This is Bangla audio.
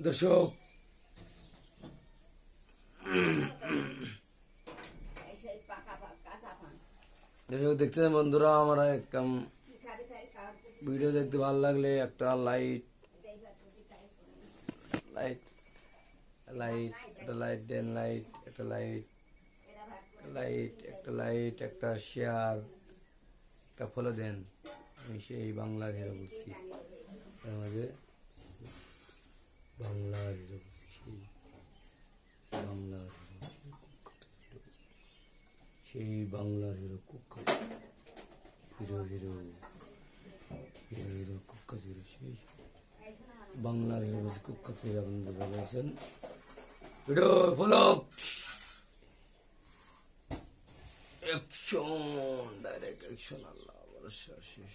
দর্শক দর্শক দেখতেছেন বন্ধুরা, আমরা একটা ভিডিও দেখতে ভালো লাগলে একটা লাইট লাইট লাইট একটা লাইট দেন, লাইট একটা লাইট লাইট একটা লাইট একটা শেয়ার একটা ফলো দেন। আমি সেই বাংলার হিরো বলছি, আমাদের বাংলার হিরো বলছি, সেই বাংলার সেই বাংলার হিরো কুখ্যাত হিরো হিরো হিরো হিরো কুখ্যাত হিরো, সেই বাংলার হিরো বলছি, কুখ্যাত হিরো। আপনাদের ভালো আছেন? Video follow action, direct action, আল্লাহ ভরসা শেষ।